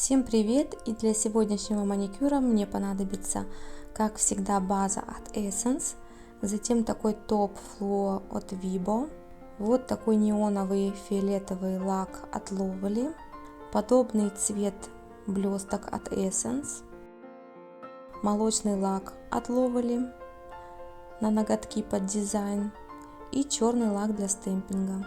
Всем привет! И для сегодняшнего маникюра мне понадобится, как всегда, база от Essence, затем такой топ Fluo от Vibo, вот такой неоновый фиолетовый лак от Lovely, подобный цвет блесток от Essence, молочный лак от Lovely на ноготки под дизайн и черный лак для стемпинга.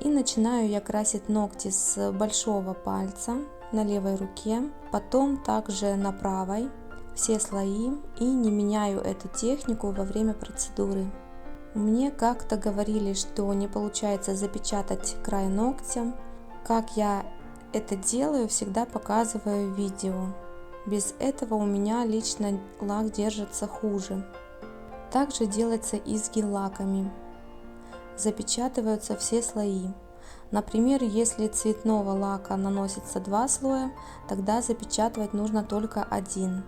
И начинаю я красить ногти с большого пальца на левой руке, потом также на правой, все слои, и не меняю эту технику во время процедуры. Мне как-то говорили, что не получается запечатать край ногтя. Как я это делаю, всегда показываю в видео. Без этого у меня лично лак держится хуже. Также делается и с гель-лаками. Запечатываются все слои. Например, если цветного лака наносится 2 слоя, тогда запечатывать нужно только один.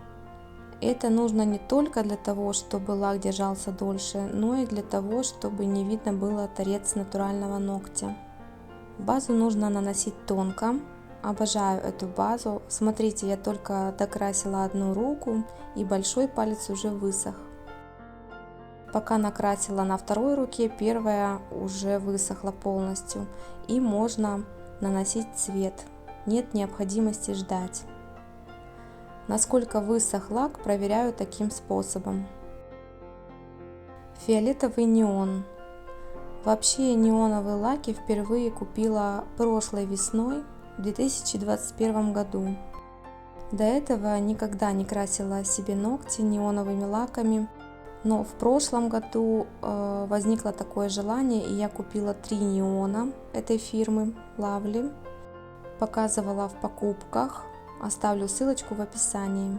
Это нужно не только для того, чтобы лак держался дольше, но и для того, чтобы не видно было торец натурального ногтя. Базу нужно наносить тонко. Обожаю эту базу. Смотрите, я только докрасила одну руку, и большой палец уже высох. Пока накрасила на второй руке, первая уже высохла полностью, и можно наносить цвет. Нет необходимости ждать. Насколько высох лак, проверяю таким способом. Фиолетовый неон. Вообще неоновые лаки впервые купила прошлой весной в 2021 году. До этого никогда не красила себе ногти неоновыми лаками. Но в прошлом году возникло такое желание, и я купила 3 неона этой фирмы Lovely. Показывала в покупках, оставлю ссылочку в описании.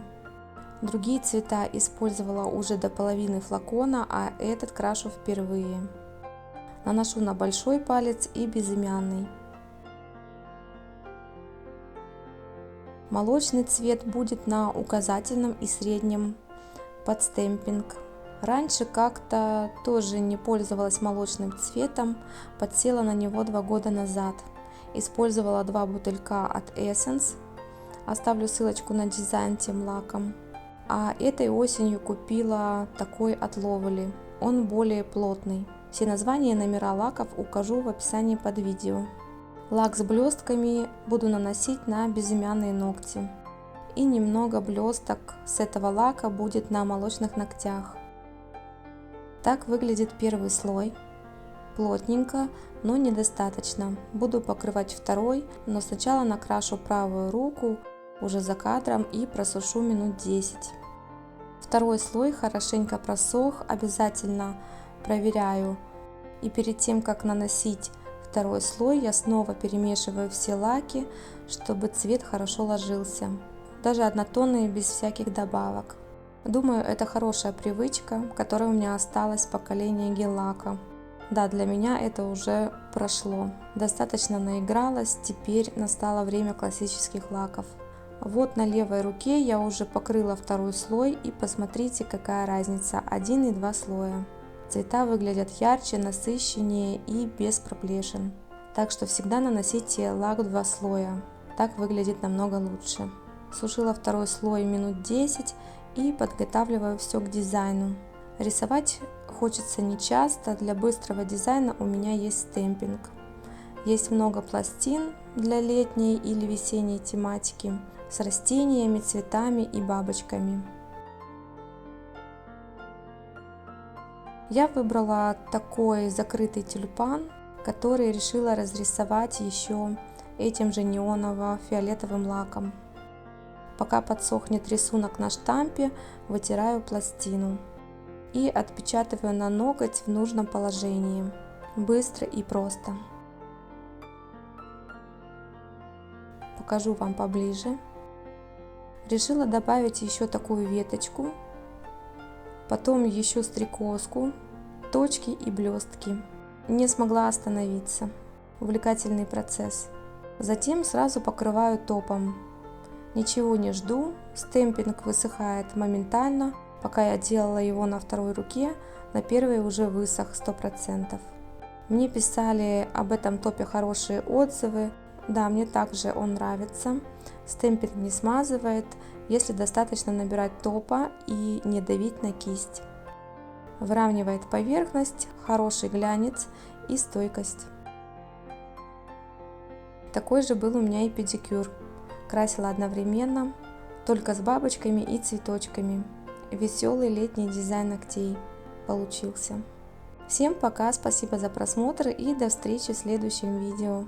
Другие цвета использовала уже до половины флакона, а этот крашу впервые. Наношу на большой палец и безымянный. Молочный цвет будет на указательном и среднем под стемпинг. Раньше как-то тоже не пользовалась молочным цветом, подсела на него 2 года назад. Использовала 2 бутылька от Essence, оставлю ссылочку на дизайн тем лаком. А этой осенью купила такой от Lovely, он более плотный. Все названия и номера лаков укажу в описании под видео. Лак с блестками буду наносить на безымянные ногти. И немного блесток с этого лака будет на молочных ногтях. Так выглядит первый слой. Плотненько, но недостаточно. Буду покрывать второй, но сначала накрашу правую руку уже за кадром и просушу минут 10. Второй слой хорошенько просох, обязательно проверяю. И перед тем, как наносить второй слой, я снова перемешиваю все лаки, чтобы цвет хорошо ложился. Даже однотонные, без всяких добавок. Думаю, это хорошая привычка, которая у меня осталась с поколения гель-лака. Да, для меня это уже прошло. Достаточно наигралась, теперь настало время классических лаков. Вот на левой руке я уже покрыла второй слой, и посмотрите, какая разница, 1 и 2 слоя. Цвета выглядят ярче, насыщеннее и без проплешин. Так что всегда наносите лак в 2 слоя, так выглядит намного лучше. Сушила второй слой минут 10 и подготавливаю все к дизайну. Рисовать хочется не часто, для быстрого дизайна у меня есть стемпинг. Есть много пластин для летней или весенней тематики с растениями, цветами и бабочками. Я выбрала такой закрытый тюльпан, который решила разрисовать еще этим же неоново-фиолетовым лаком. Пока подсохнет рисунок на штампе, вытираю пластину и отпечатываю на ноготь в нужном положении. Быстро и просто. Покажу вам поближе. Решила добавить еще такую веточку, потом еще стрекозку, точки и блестки. Не смогла остановиться. Увлекательный процесс. Затем сразу покрываю топом. Ничего не жду, стемпинг высыхает моментально. Пока я делала его на второй руке, на первой уже высох 100%. Мне писали об этом топе хорошие отзывы, Да, мне также он нравится. Стемпинг не смазывает, если достаточно набирать топа и не давить на кисть. Выравнивает поверхность, хороший глянец и стойкость. Такой же был у меня и педикюр. Красила одновременно, только с бабочками и цветочками. Веселый летний дизайн ногтей получился. Всем пока, спасибо за просмотр и до встречи в следующем видео.